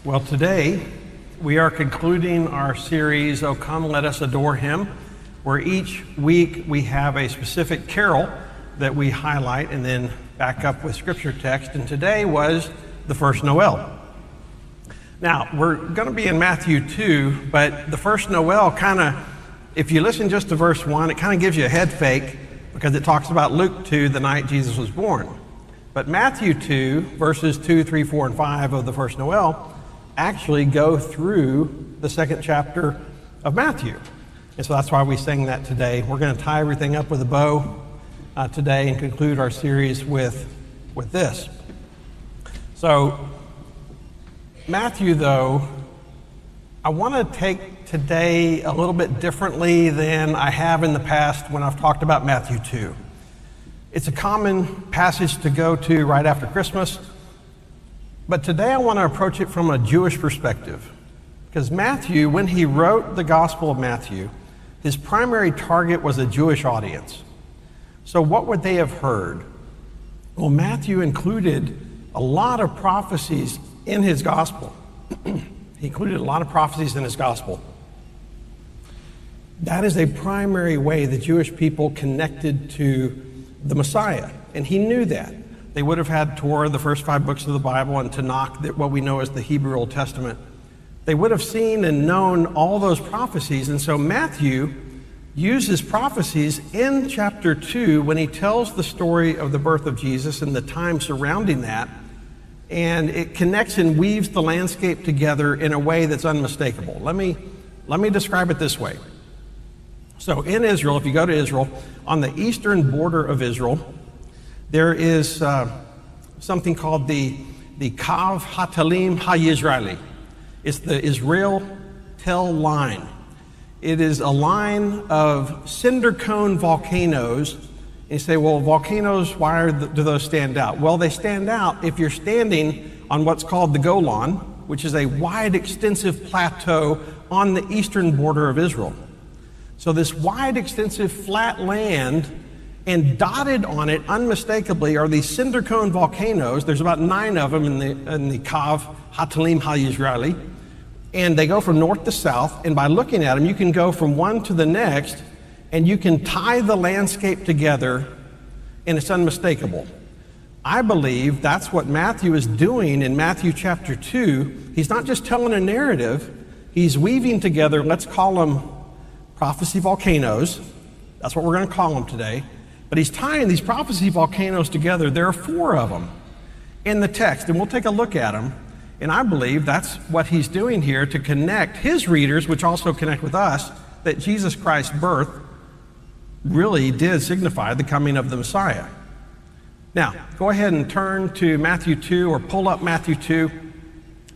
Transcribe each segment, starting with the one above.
Well, today we are concluding our series, "Oh Come, Let Us Adore Him," where each week we have a specific carol that we highlight and then back up with scripture text. And today was the First Noel. Now, we're going to be in Matthew 2, but the First Noel kind of, if you listen just to verse 1, it kind of gives you a head fake because it talks about Luke 2, the night Jesus was born. But Matthew 2, verses 2, 3, 4, and 5 of the First Noel actually go through the second chapter of Matthew. And so that's why we sing that today. We're going to tie everything up with a bow today and conclude our series with this. So Matthew, though, I want to take today a little bit differently than I have in the past when I've talked about Matthew 2. It's a common passage to go to right after Christmas, but today I want to approach it from a Jewish perspective. Because Matthew, when he wrote the Gospel of Matthew, his primary target was a Jewish audience. So what would they have heard? Well, Matthew included a lot of prophecies in his Gospel. He included a lot of prophecies in his Gospel. That is a primary way the Jewish people connected to the Messiah, and he knew that. They would have had Torah, the first 5 books of the Bible, and Tanakh, what we know as the Hebrew Old Testament. They would have seen and known all those prophecies, and so Matthew uses prophecies in chapter 2 when he tells the story of the birth of Jesus and the time surrounding that, and it connects and weaves the landscape together in a way that's unmistakable. Let me describe it this way. So in Israel, if you go to Israel, on the eastern border of Israel, there is something called the Kav Hatalim HaYisraeli. It's the Israel-Tel line. It is a line of cinder cone volcanoes. And you say, well, volcanoes, why do those stand out? Well, they stand out if you're standing on what's called the Golan, which is a wide, extensive plateau on the eastern border of Israel. So this wide, extensive, flat land, and dotted on it unmistakably are these cinder cone volcanoes. There's about 9 of them in the Kav Hatalim HaYisraeli. And they go from north to south. And by looking at them, you can go from one to the next, and you can tie the landscape together, and it's unmistakable. I believe that's what Matthew is doing in Matthew chapter 2. He's not just telling a narrative. He's weaving together, let's call them prophecy volcanoes. That's what we're going to call them today. But he's tying these prophecy volcanoes together. There are 4 of them in the text, and we'll take a look at them. And I believe that's what he's doing here to connect his readers, which also connect with us, that Jesus Christ's birth really did signify the coming of the Messiah. Now, go ahead and turn to Matthew 2 or pull up Matthew 2.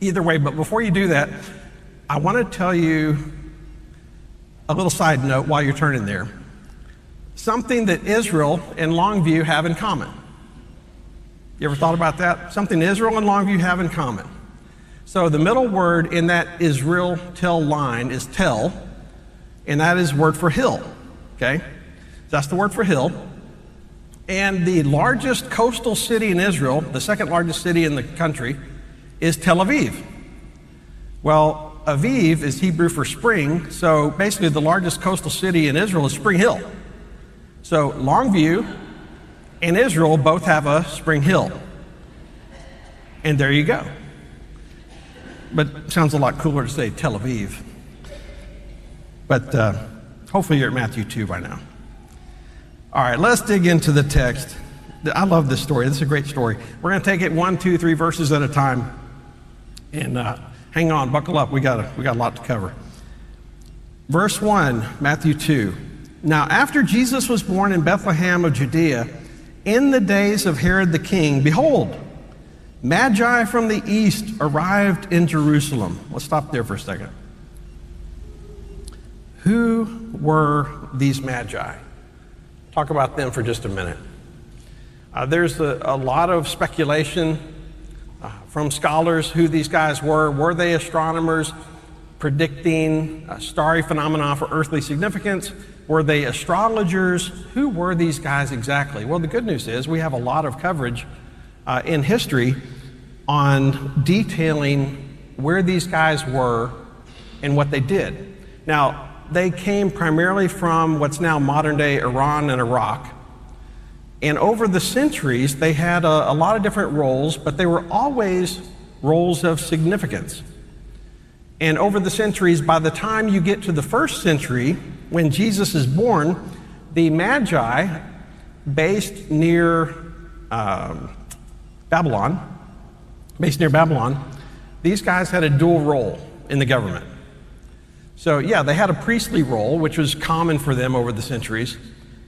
Either way, but before you do that, I want to tell you a little side note while you're turning there. Something that Israel and Longview have in common. You ever thought about that? Something Israel and Longview have in common. So the middle word in that Israel-Tel line is tel, and that is word for hill, okay? That's the word for hill. And the largest coastal city in Israel, the second largest city in the country, is Tel Aviv. Well, Aviv is Hebrew for spring, so basically the largest coastal city in Israel is Spring Hill. So Longview and Israel both have a Spring Hill. And there you go. But it sounds a lot cooler to say Tel Aviv. But hopefully you're at Matthew 2 by now. All right, let's dig into the text. I love this story. This is a great story. We're going to take it 1, 2, 3 verses at a time. And hang on, buckle up. We got a lot to cover. Verse 1, Matthew 2. Now, after Jesus was born in Bethlehem of Judea, in the days of Herod the king, behold, Magi from the east arrived in Jerusalem. Let's stop there for a second. Who were these Magi? Talk about them for just a minute. There's a lot of speculation from scholars who these guys were. Were they astronomers predicting starry phenomena for earthly significance? Were they astrologers? Who were these guys exactly? Well, the good news is we have a lot of coverage in history on detailing where these guys were and what they did. Now, they came primarily from what's now modern-day Iran and Iraq. And over the centuries, they had a lot of different roles, but they were always roles of significance. And over the centuries, by the time you get to the first century, when Jesus is born, the Magi, based near Babylon, these guys had a dual role in the government. So yeah, they had a priestly role, which was common for them over the centuries,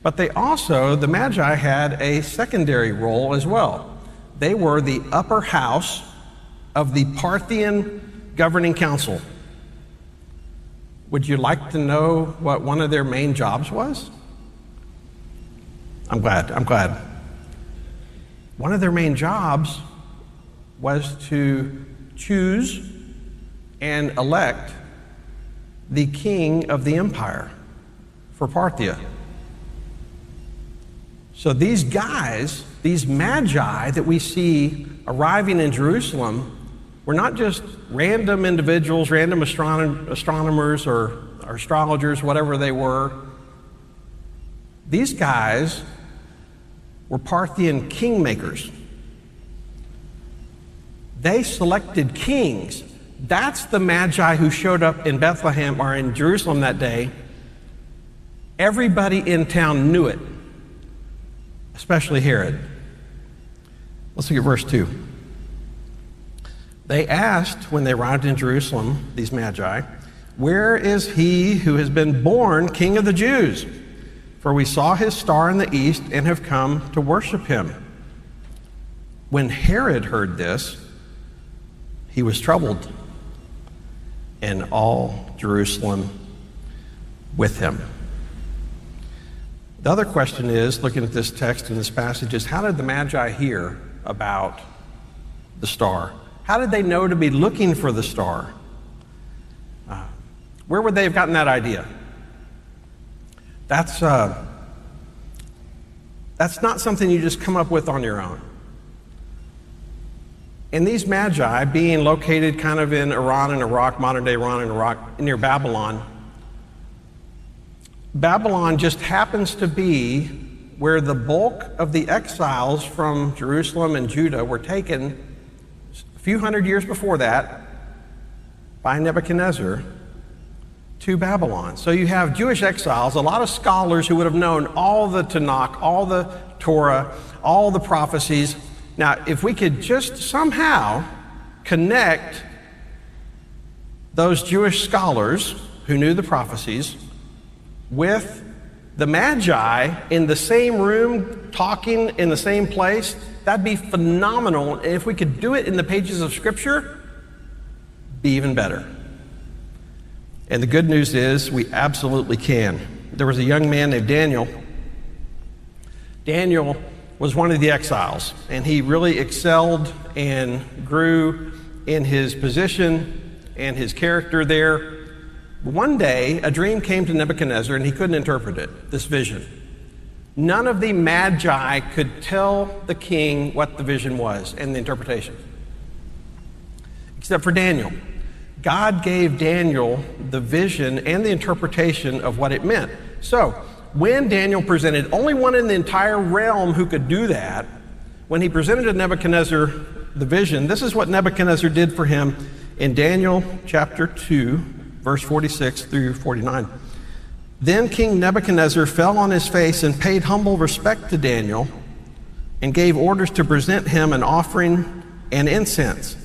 but they also, the Magi had a secondary role as well. They were the upper house of the Parthian governing council. Would you like to know what one of their main jobs was? I'm glad. One of their main jobs was to choose and elect the king of the empire for Parthia. So these guys, these Magi that we see arriving in Jerusalem, were not just random individuals, random astronomers or astrologers, whatever they were. These guys were Parthian kingmakers. They selected kings. That's the Magi who showed up in Bethlehem or in Jerusalem that day. Everybody in town knew it, especially Herod. Let's look at verse 2. They asked, when they arrived in Jerusalem, these Magi, "Where is he who has been born King of the Jews? For we saw his star in the east and have come to worship him." When Herod heard this, he was troubled, and all Jerusalem with him. The other question is, looking at this text and this passage, is how did the Magi hear about the star? How did they know to be looking for the star? Where would they have gotten that idea? That's not something you just come up with on your own. And these Magi, being located kind of in Iran and Iraq, modern-day Iran and Iraq, near Babylon, Babylon just happens to be where the bulk of the exiles from Jerusalem and Judah were taken a few hundred years before that by Nebuchadnezzar to Babylon. So you have Jewish exiles, a lot of scholars who would have known all the Tanakh, all the Torah, all the prophecies. Now, if we could just somehow connect those Jewish scholars who knew the prophecies with the Magi in the same room, talking in the same place, that'd be phenomenal. And if we could do it in the pages of Scripture, be even better. And the good news is we absolutely can. There was a young man named Daniel. Daniel was one of the exiles, and he really excelled and grew in his position and his character there. One day, a dream came to Nebuchadnezzar, and he couldn't interpret it, this vision. None of the Magi could tell the king what the vision was and the interpretation, except for Daniel. God gave Daniel the vision and the interpretation of what it meant. So, when Daniel presented, only one in the entire realm who could do that, when he presented to Nebuchadnezzar the vision, this is what Nebuchadnezzar did for him in Daniel chapter 2, verse 46 through 49. Then King Nebuchadnezzar fell on his face and paid humble respect to Daniel and gave orders to present him an offering and incense.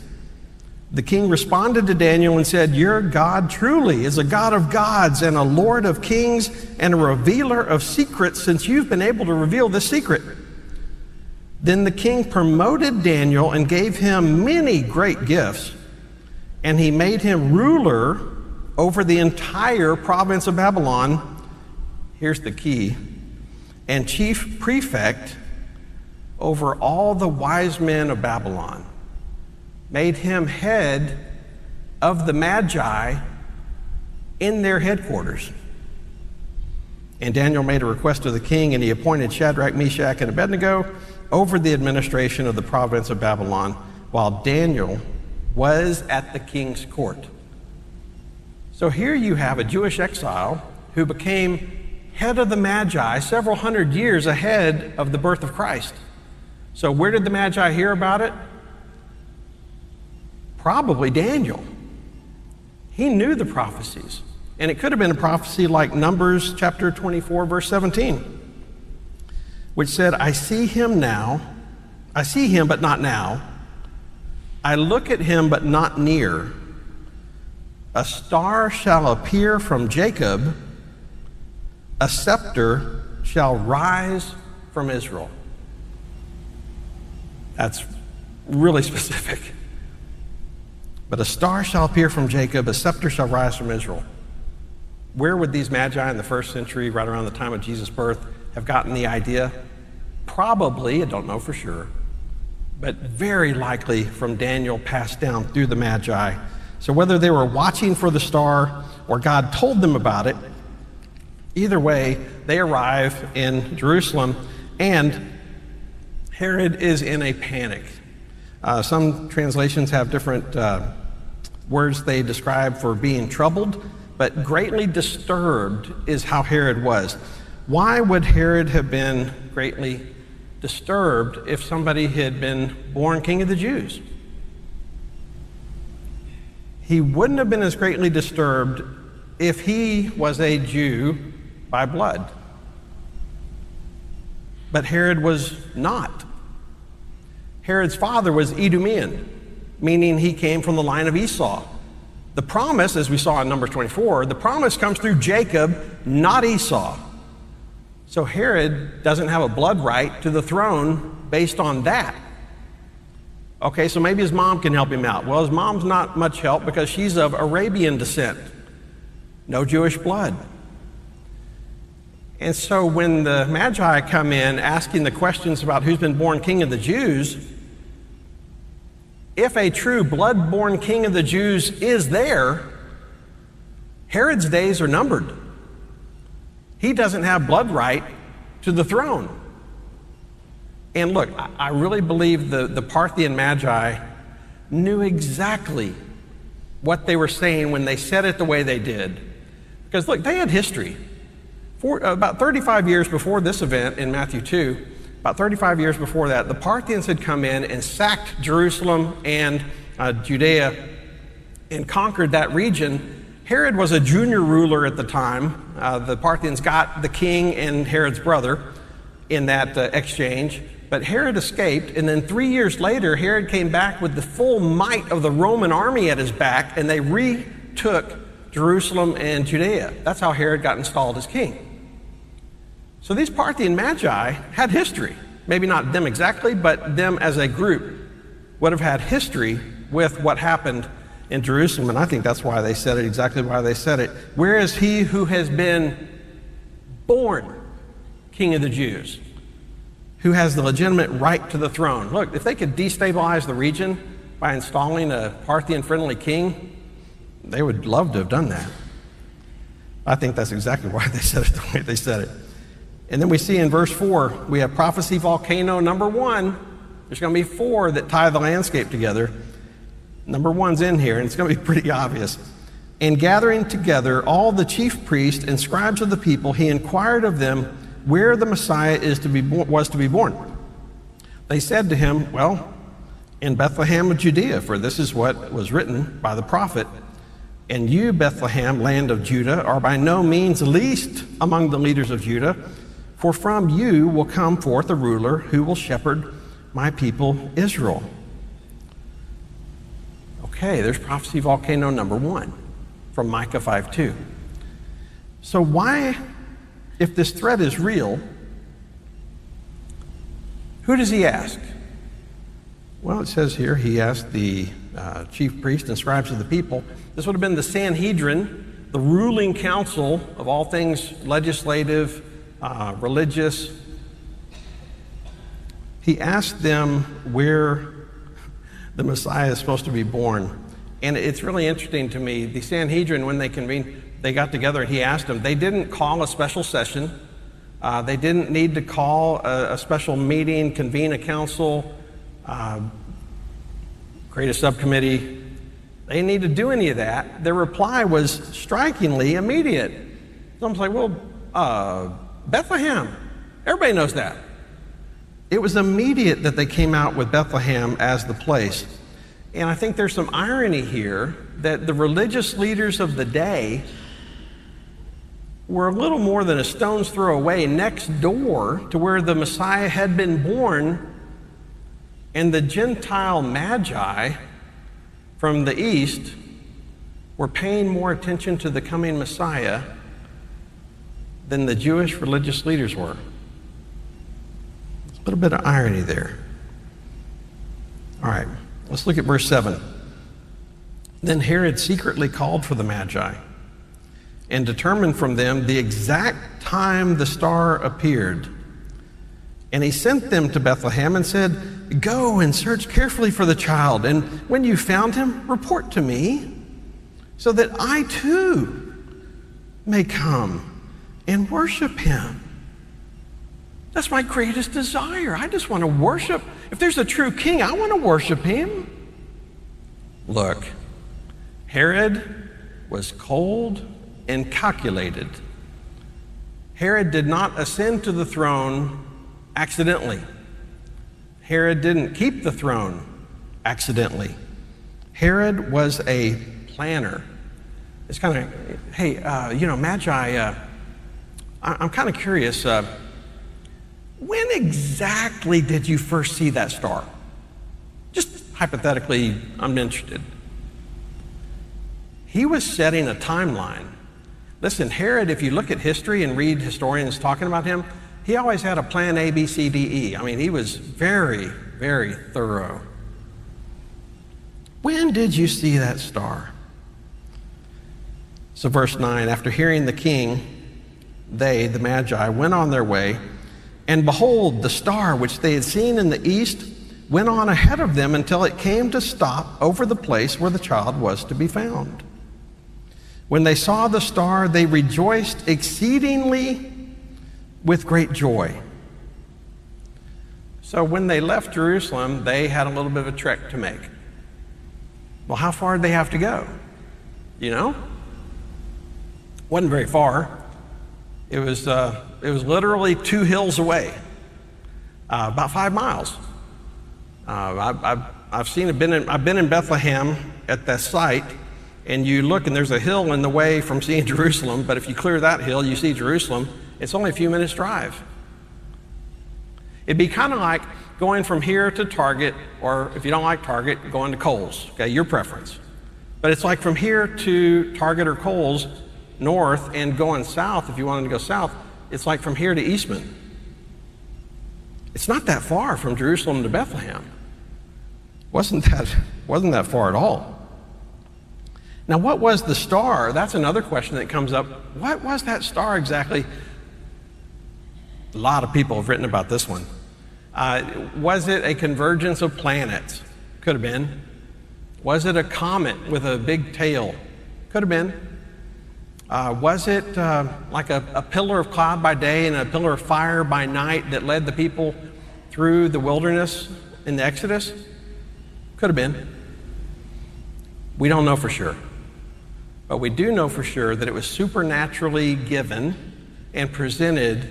The king responded to Daniel and said, "Your God truly is a God of gods and a Lord of kings and a revealer of secrets, since you've been able to reveal this secret." Then the king promoted Daniel and gave him many great gifts, and he made him ruler over the entire province of Babylon. Here's the key: and chief prefect over all the wise men of Babylon. Made him head of the Magi in their headquarters. And Daniel made a request to the king, and he appointed Shadrach, Meshach, and Abednego over the administration of the province of Babylon, while Daniel was at the king's court. So here you have a Jewish exile who became head of the Magi several hundred years ahead of the birth of Christ. So where did the Magi hear about it? Probably Daniel. He knew the prophecies. And it could have been a prophecy like Numbers chapter 24, verse 17, which said, I see him, but not now. I look at him, but not near. A star shall appear from Jacob, a scepter shall rise from Israel. That's really specific. But a star shall appear from Jacob, a scepter shall rise from Israel. Where would these Magi in the first century, right around the time of Jesus' birth, have gotten the idea? Probably, I don't know for sure, but very likely from Daniel passed down through the Magi. So whether they were watching for the star or God told them about it, either way, they arrive in Jerusalem, and Herod is in a panic. Some translations have different words they describe for being troubled, but greatly disturbed is how Herod was. Why would Herod have been greatly disturbed if somebody had been born king of the Jews? He wouldn't have been as greatly disturbed if he was a Jew by blood. But Herod was not. Herod's father was Edomian, meaning he came from the line of Esau. The promise, as we saw in Numbers 24, the promise comes through Jacob, not Esau. So Herod doesn't have a blood right to the throne based on that. Okay, so maybe his mom can help him out. Well, his mom's not much help because she's of Arabian descent. No Jewish blood. And so when the Magi come in asking the questions about who's been born king of the Jews, if a true blood-born king of the Jews is there, Herod's days are numbered. He doesn't have blood right to the throne. And look, I really believe the Parthian Magi knew exactly what they were saying when they said it the way they did. Because look, they had history. About 35 years before this event in Matthew 2, about 35 years before that, the Parthians had come in and sacked Jerusalem and Judea and conquered that region. Herod was a junior ruler at the time. The Parthians got the king and Herod's brother in that exchange, but Herod escaped, and then 3 years later, Herod came back with the full might of the Roman army at his back, and they retook Jerusalem and Judea. That's how Herod got installed as king. So these Parthian Magi had history. Maybe not them exactly, but them as a group would have had history with what happened in Jerusalem, and I think that's why they said it, exactly why they said it. Where is he who has been born king of the Jews, who has the legitimate right to the throne? Look, if they could destabilize the region by installing a Parthian-friendly king, they would love to have done that. I think that's exactly why they said it the way they said it. And then we see in verse 4, we have prophecy volcano number 1. There's going to be 4 that tie the landscape together. Number 1's in here, and it's going to be pretty obvious. And gathering together all the chief priests and scribes of the people, he inquired of them where the Messiah was to be born. They said to him, well, in Bethlehem of Judea, for this is what was written by the prophet. And you, Bethlehem, land of Judah, are by no means least among the leaders of Judah, for from you will come forth a ruler who will shepherd my people Israel. Okay, there's prophecy volcano number 1 from Micah 5:2. So why, if this threat is real, who does he ask? Well, it says here he asked the chief priests and scribes of the people. This would have been the Sanhedrin, the ruling council of all things legislative, religious. He asked them where the Messiah is supposed to be born. And it's really interesting to me. The Sanhedrin, when they convened, they got together and he asked them. They didn't call a special session. They didn't need to call a special meeting, convene a council, create a subcommittee. They didn't need to do any of that. Their reply was strikingly immediate. Someone's like, well, Bethlehem. Everybody knows that. It was immediate that they came out with Bethlehem as the place. And I think there's some irony here that the religious leaders of the day were a little more than a stone's throw away next door to where the Messiah had been born, and the Gentile Magi from the east were paying more attention to the coming Messiah than the Jewish religious leaders were. There's a little bit of irony there. All right, let's look at verse 7. Then Herod secretly called for the Magi and determined from them the exact time the star appeared. And he sent them to Bethlehem and said, "Go and search carefully for the child, and when you found him, report to me, so that I too may come and worship him." That's my greatest desire. I just want to worship. If there's a true king, I want to worship him. Look, Herod was cold and calculated. Herod did not ascend to the throne accidentally. Herod didn't keep the throne accidentally. Herod was a planner. It's kind of, hey, Magi, I'm kind of curious, when exactly did you first see that star? Just hypothetically, I'm interested. He was setting a timeline. Listen, Herod, if you look at history and read historians talking about him, he always had a plan A, B, C, D, E. I mean, he was very, very thorough. When did you see that star? So verse 9, after hearing the king, they, the Magi, went on their way, and behold, the star which they had seen in the east went on ahead of them until it came to stop over the place where the child was to be found. When they saw the star, they rejoiced exceedingly with great joy. So when they left Jerusalem, they had a little bit of a trek to make. Well, how far did they have to go? You know? Wasn't very far. It was literally 2 hills away, about 5 miles. I've been in Bethlehem at that site, and you look and there's a hill in the way from seeing Jerusalem, but if you clear that hill, you see Jerusalem. It's only a few minutes drive. It'd be kind of like going from here to Target, or if you don't like Target, going to Kohl's, okay, your preference. But it's like from here to Target or Kohl's north and going south, if you wanted to go south, it's like from here to Eastman. It's not that far from Jerusalem to Bethlehem. Wasn't that far at all. Now, what was the star? That's another question that comes up. What was that star exactly? A lot of people have written about this one. Was it a convergence of planets? Could have been. Was it a comet with a big tail? Could have been. Was it like a pillar of cloud by day and a pillar of fire by night that led the people through the wilderness in the Exodus? Could have been. We don't know for sure. But we do know for sure that it was supernaturally given and presented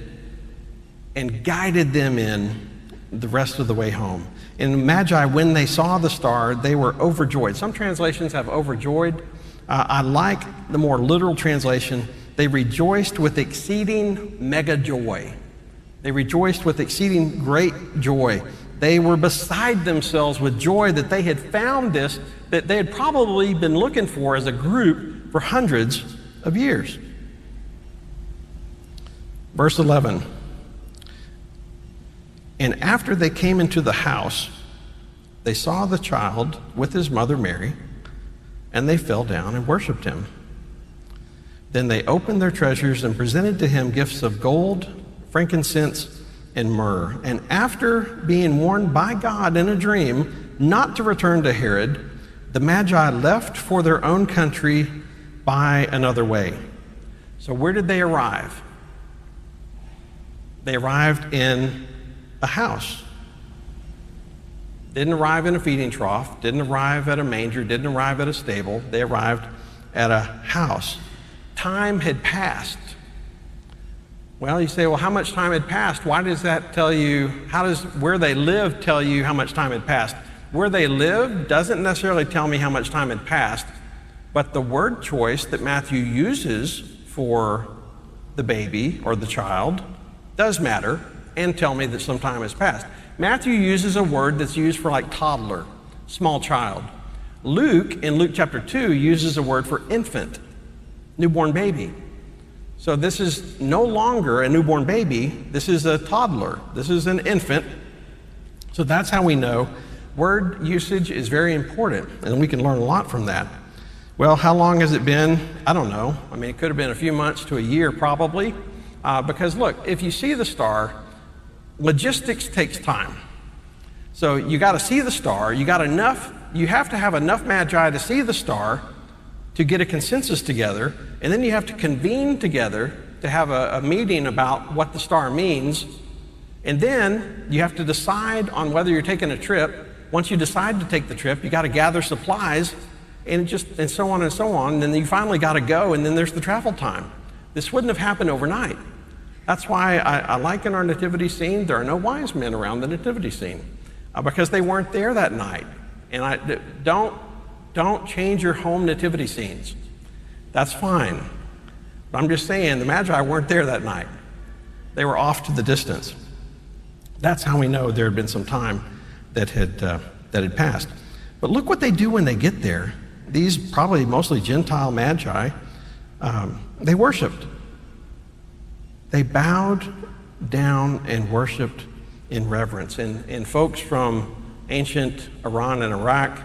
and guided them in the rest of the way home. And Magi, when they saw the star, they were overjoyed. Some translations have overjoyed. I like the more literal translation. They rejoiced with exceeding mega joy. They rejoiced with exceeding great joy. They were beside themselves with joy that they had found this, that they had probably been looking for as a group for hundreds of years. Verse 11. And after they came into the house, they saw the child with his mother Mary, and they fell down and worshiped him. Then they opened their treasures and presented to him gifts of gold, frankincense, and myrrh. And after being warned by God in a dream not to return to Herod, the Magi left for their own country by another way. So where did they arrive? They arrived in a house. Didn't arrive in a feeding trough, didn't arrive at a manger, didn't arrive at a stable. They arrived at a house. Time had passed. Well, you say, well, how much time had passed? Why does that tell you, how does where they lived tell you how much time had passed? Where they lived doesn't necessarily tell me how much time had passed, but the word choice that Matthew uses for the baby or the child does matter and tell me that some time has passed. Matthew uses a word that's used for like toddler, small child. Luke, in Luke chapter 2, uses a word for infant, newborn baby. So this is no longer a newborn baby, this is a toddler, this is an infant. So that's how we know word usage is very important, and we can learn a lot from that. Well, how long has it been? I don't know. I mean, it could have been a few months to a year probably, because look, if you see the star, logistics takes time. So you got to see the star, you have to have enough Magi to see the star to get a consensus together, and then you have to convene together to have a meeting about what the star means, and then you have to decide on whether you're taking a trip. Once you decide to take the trip, you got to gather supplies, and so on and so on, and then you finally got to go, and then there's the travel time. This wouldn't have happened overnight. That's why I like in our nativity scene, there are no wise men around the nativity scene, because they weren't there that night. And don't change your home nativity scenes. That's fine. But I'm just saying, the Magi weren't there that night. They were off to the distance. That's how we know there had been some time that had passed. But look what they do when they get there. These probably mostly Gentile Magi, they worshiped. They bowed down and worshiped in reverence. And folks from ancient Iran and Iraq,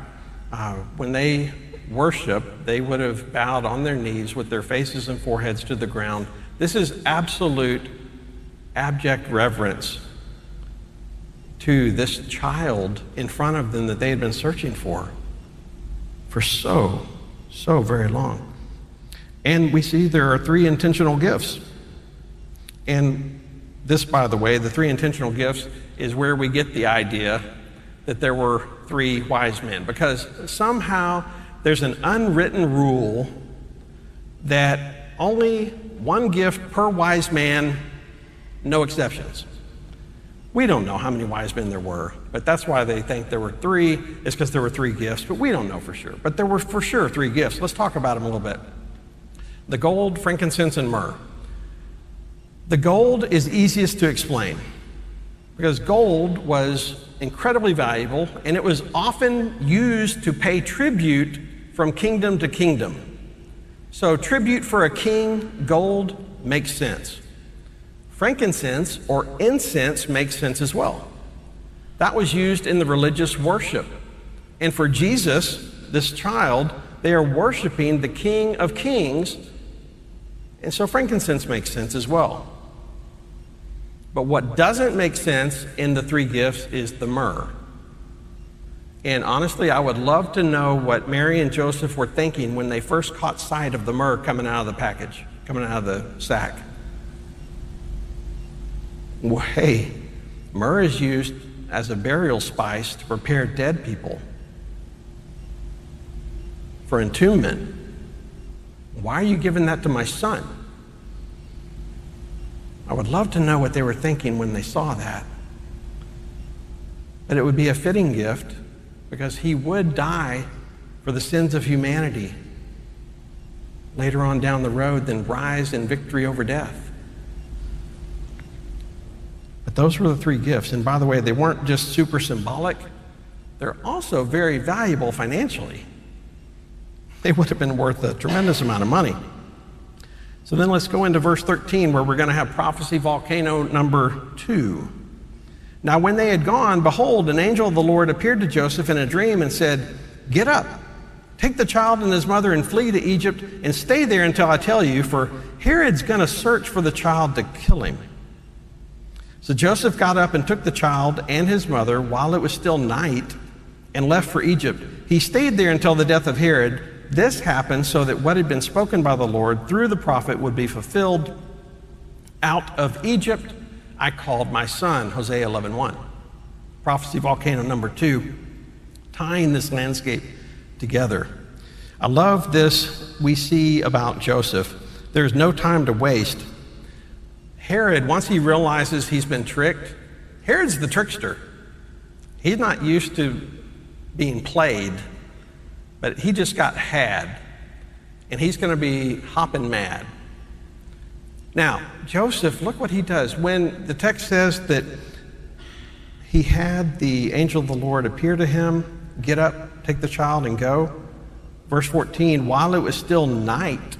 when they worship, they would have bowed on their knees with their faces and foreheads to the ground. This is absolute, abject reverence to this child in front of them that they had been searching for so very long. And we see there are 3 intentional gifts. And this, by the way, the 3 intentional gifts is where we get the idea that there were 3 wise men, because somehow there's an unwritten rule that only 1 gift per wise man, no exceptions. We don't know how many wise men there were, but that's why they think there were 3, is because there were 3 gifts, but we don't know for sure. But there were for sure 3 gifts. Let's talk about them a little bit. The gold, frankincense, and myrrh. The gold is easiest to explain because gold was incredibly valuable, and it was often used to pay tribute from kingdom to kingdom. So tribute for a king, gold makes sense. Frankincense or incense makes sense as well. That was used in the religious worship. And for Jesus, this child, they are worshiping the King of Kings, and so frankincense makes sense as well. But what doesn't make sense in the 3 gifts is the myrrh. And honestly, I would love to know what Mary and Joseph were thinking when they first caught sight of the myrrh coming out of the package, coming out of the sack. Well, hey, myrrh is used as a burial spice to prepare dead people for entombment. Why are you giving that to my son? I would love to know what they were thinking when they saw that. But it would be a fitting gift because he would die for the sins of humanity later on down the road, then rise in victory over death. But those were the 3 gifts. And by the way, they weren't just super symbolic. They're also very valuable financially. They would have been worth a tremendous amount of money. So then let's go into verse 13 where we're going to have prophecy volcano number 2. Now when they had gone, behold, an angel of the Lord appeared to Joseph in a dream and said, "Get up, take the child and his mother and flee to Egypt and stay there until I tell you, for Herod's going to search for the child to kill him." So Joseph got up and took the child and his mother while it was still night and left for Egypt. He stayed there until the death of Herod. This happened so that what had been spoken by the Lord through the prophet would be fulfilled. Out of Egypt I called my son, Hosea 11:1. Prophecy volcano number 2, tying this landscape together. I love this we see about Joseph. There's no time to waste. Herod, once he realizes he's been tricked, Herod's the trickster. He's not used to being played, but he just got had, and he's going to be hopping mad. Now, Joseph, look what he does. When the text says that he had the angel of the Lord appear to him, get up, take the child, and go. Verse 14, while it was still night,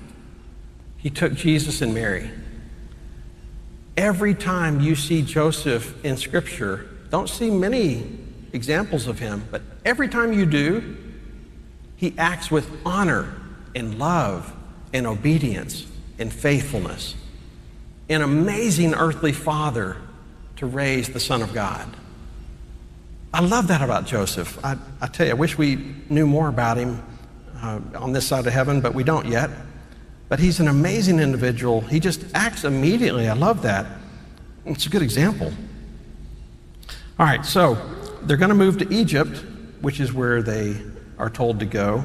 he took Jesus and Mary. Every time you see Joseph in Scripture, don't see many examples of him, but every time you do, he acts with honor and love and obedience and faithfulness. An amazing earthly father to raise the Son of God. I love that about Joseph. I tell you, I wish we knew more about him on this side of heaven, but we don't yet. But he's an amazing individual. He just acts immediately. I love that. It's a good example. All right, so they're going to move to Egypt, which is where they are told to go.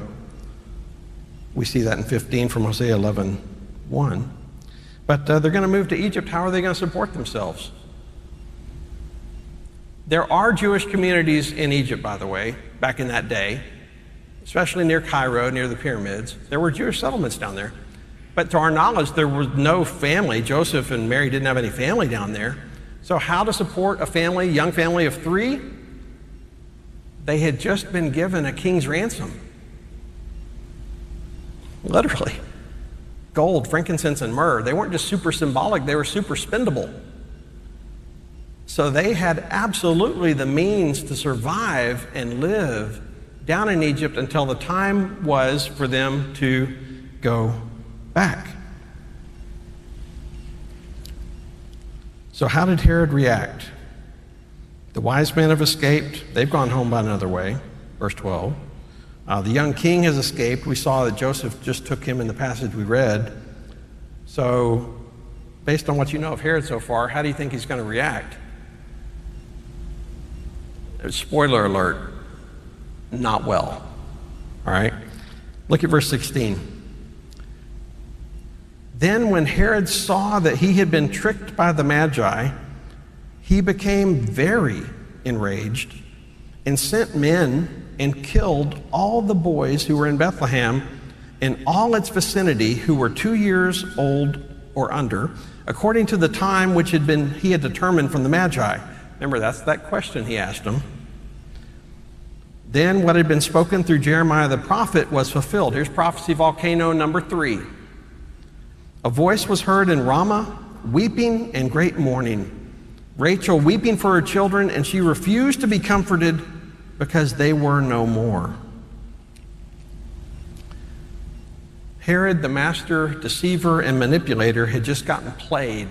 We see that in 15 from Hosea 11:1. But they're going to move to Egypt. How are they going to support themselves? There are Jewish communities in Egypt, by the way, back in that day, especially near Cairo, near the pyramids. There were Jewish settlements down there. But to our knowledge, there was no family. Joseph and Mary didn't have any family down there. So how to support a family, young family of 3? They had just been given a king's ransom. Literally. Gold, frankincense, and myrrh. They weren't just super symbolic, they were super spendable. So they had absolutely the means to survive and live down in Egypt until the time was for them to go back. So how did Herod react? The wise men have escaped. They've gone home by another way. Verse 12. The young king has escaped. We saw that Joseph just took him in the passage we read. So based on what you know of Herod so far, how do you think he's going to react? Spoiler alert, not well. All right? Look at verse 16. Then when Herod saw that he had been tricked by the Magi, he became very enraged and sent men and killed all the boys who were in Bethlehem and all its vicinity who were 2 years old or under, according to the time which he had determined from the Magi. Remember, that's that question he asked them. Then what had been spoken through Jeremiah the prophet was fulfilled. Here's prophecy volcano number 3. A voice was heard in Ramah, weeping and great mourning. Rachel weeping for her children, and she refused to be comforted because they were no more. Herod, the master deceiver and manipulator, had just gotten played.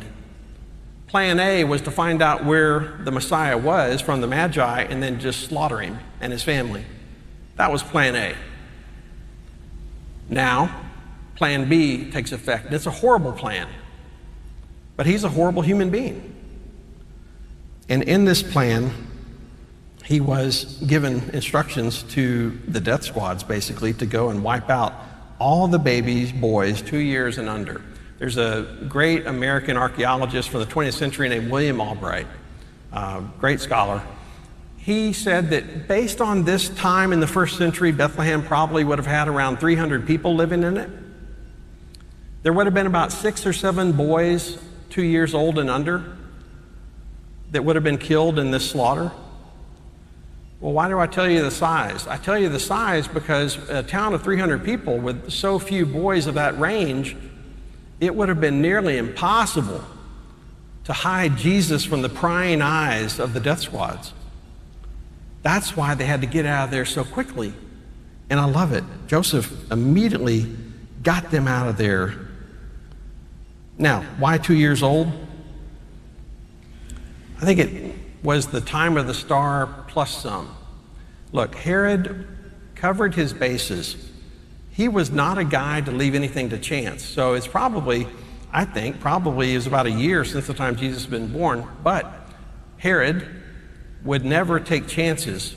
Plan A was to find out where the Messiah was from the Magi and then just slaughter him and his family. That was plan A. Now, plan B takes effect. And it's a horrible plan. But he's a horrible human being. And in this plan, he was given instructions to the death squads, basically, to go and wipe out all the babies, boys, 2 years and under. There's a great American archaeologist from the 20th century named William Albright, great scholar. He said that based on this time in the first century, Bethlehem probably would have had around 300 people living in it. There would have been about 6 or 7 boys 2 years old and under that would have been killed in this slaughter. Well, why do I tell you the size? I tell you the size because a town of 300 people with so few boys of that range, it would have been nearly impossible to hide Jesus from the prying eyes of the death squads. That's why they had to get out of there so quickly. And I love it. Joseph immediately got them out of there. Now, why 2 years old? I think it was the time of the star plus some. Look, Herod covered his bases. He was not a guy to leave anything to chance. So it's probably, I think, probably is about a year since the time Jesus had been born. But Herod, would never take chances.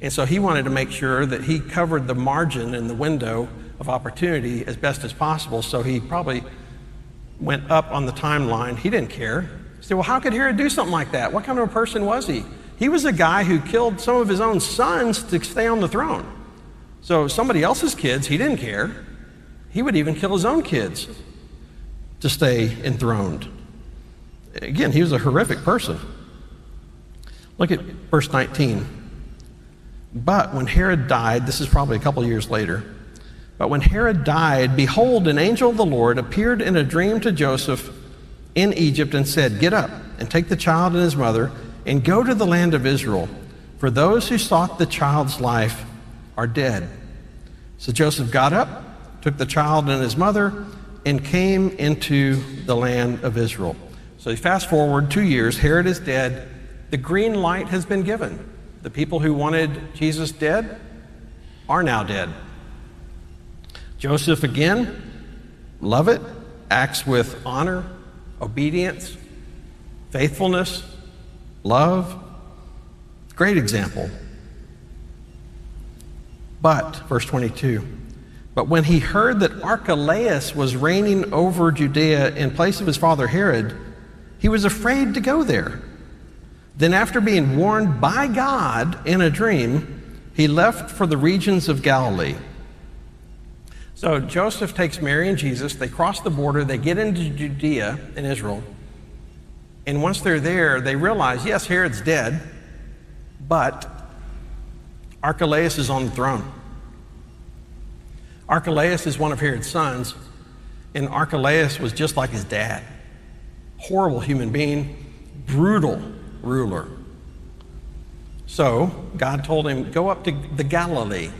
And so he wanted to make sure that he covered the margin and the window of opportunity as best as possible. So he probably went up on the timeline. He didn't care. He said, well, how could Herod do something like that? What kind of a person was he? He was a guy who killed some of his own sons to stay on the throne. So somebody else's kids, he didn't care. He would even kill his own kids to stay enthroned. Again, he was a horrific person. Look at verse 19. But when Herod died, this is probably a couple years later, but when Herod died, behold, an angel of the Lord appeared in a dream to Joseph in Egypt and said, get up and take the child and his mother and go to the land of Israel, for those who sought the child's life are dead. So Joseph got up, took the child and his mother, and came into the land of Israel. So you fast forward 2 years, Herod is dead, the green light has been given. The people who wanted Jesus dead are now dead. Joseph, again, love it, acts with honor, obedience, faithfulness, love. Great example. But, verse 22, but when he heard that Archelaus was reigning over Judea in place of his father Herod, he was afraid to go there. Then after being warned by God in a dream, he left for the regions of Galilee. So Joseph takes Mary and Jesus, they cross the border, they get into Judea in Israel, and once they're there, they realize, yes, Herod's dead, but Archelaus is on the throne. Archelaus is one of Herod's sons, and Archelaus was just like his dad. Horrible human being, brutal ruler. So God told him, go up to the Galilee.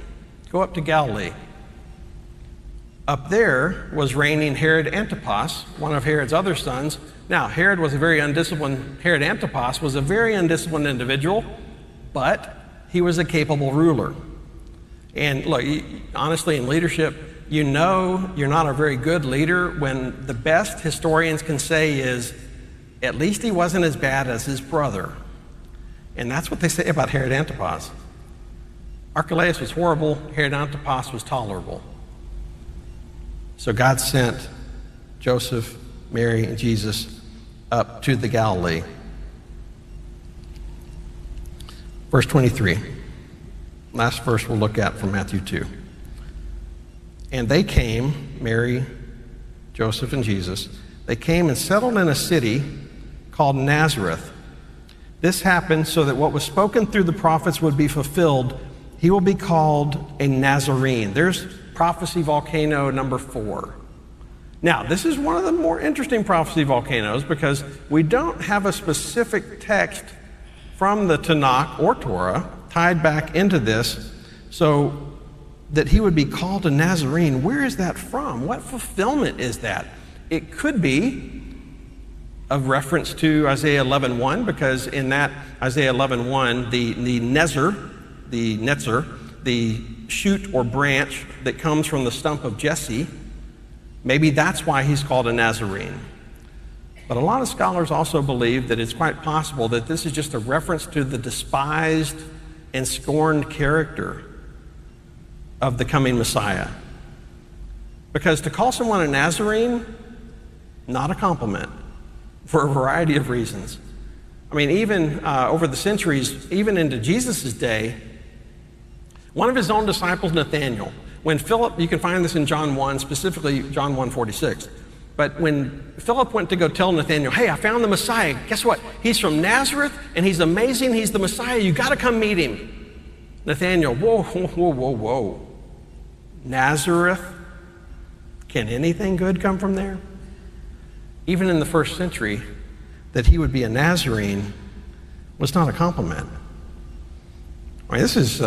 Go up to Galilee. Up there was reigning Herod Antipas, one of Herod's other sons. Now, Herod was a very undisciplined, Herod Antipas was a very undisciplined individual, but he was a capable ruler. And look, honestly, in leadership, you know you're not a very good leader when the best historians can say is, at least he wasn't as bad as his brother. And that's what they say about Herod Antipas. Archelaus was horrible, Herod Antipas was tolerable. So God sent Joseph, Mary, and Jesus up to the Galilee. Verse 23, last verse we'll look at from Matthew 2. And they came, Mary, Joseph, and Jesus, they came and settled in a city called Nazareth. This happened so that what was spoken through the prophets would be fulfilled. He will be called a Nazarene. There's prophecy volcano number 4. Now, this is one of the more interesting prophecy volcanoes because we don't have a specific text from the Tanakh or Torah tied back into this, so that he would be called a Nazarene. Where is that from? What fulfillment is that? It could be a reference to Isaiah 11:1, because in that Isaiah 11:1, the netzer, the shoot or branch that comes from the stump of Jesse, maybe that's why he's called a Nazarene. But a lot of scholars also believe that it's quite possible that this is just a reference to the despised and scorned character of the coming Messiah. Because to call someone a Nazarene, not a compliment, for a variety of reasons. I mean, even over the centuries, even into Jesus' day, one of his own disciples, Nathanael, when Philip, you can find this in John 1, specifically John 1:46, but when Philip went to go tell Nathanael, hey, I found the Messiah, guess what? He's from Nazareth, and he's amazing, he's the Messiah, you gotta come meet him. Nathanael, whoa. Nazareth? Can anything good come from there? Even in the first century, that he would be a Nazarene was not a compliment. I mean, this is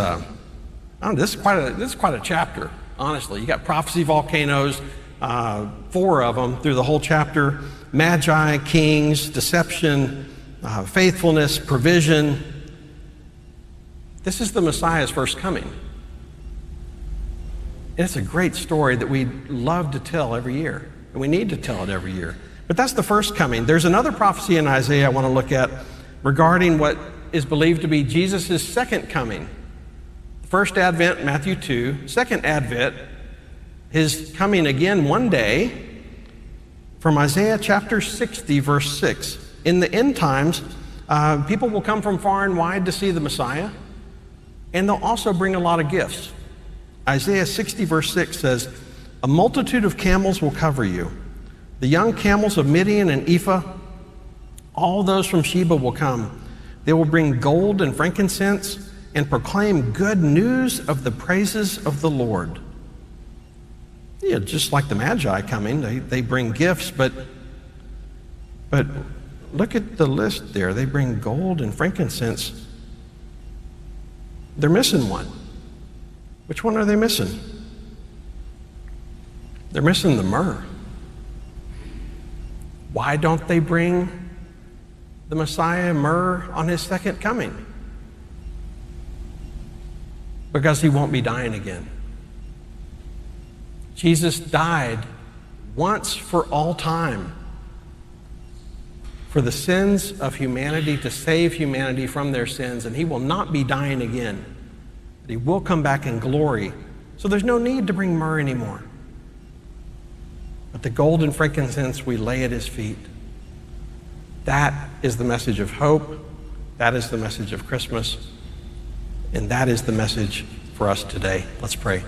quite a chapter, honestly. You got prophecy volcanoes, 4 of them through the whole chapter, Magi, kings, deception, faithfulness, provision. This is the Messiah's first coming. And it's a great story that we love to tell every year, and we need to tell it every year. But that's the first coming. There's another prophecy in Isaiah I want to look at regarding what is believed to be Jesus' second coming. First Advent, Matthew 2. Second Advent, his coming again one day, from Isaiah chapter 60, verse 6. In the end times, people will come from far and wide to see the Messiah, and they'll also bring a lot of gifts. Isaiah 60, verse 6 says, "A multitude of camels will cover you. The young camels of Midian and Ephah, all those from Sheba will come. They will bring gold and frankincense and proclaim good news of the praises of the Lord." Yeah, just like the Magi coming, they bring gifts, but look at the list there. They bring gold and frankincense. They're missing one. Which one are they missing? They're missing the myrrh. Why don't they bring the Messiah myrrh on his second coming? Because he won't be dying again. Jesus died once for all time for the sins of humanity, to save humanity from their sins, and he will not be dying again. But he will come back in glory. So there's no need to bring myrrh anymore. But the gold and frankincense we lay at his feet. That is the message of hope. That is the message of Christmas. And that is the message for us today. Let's pray.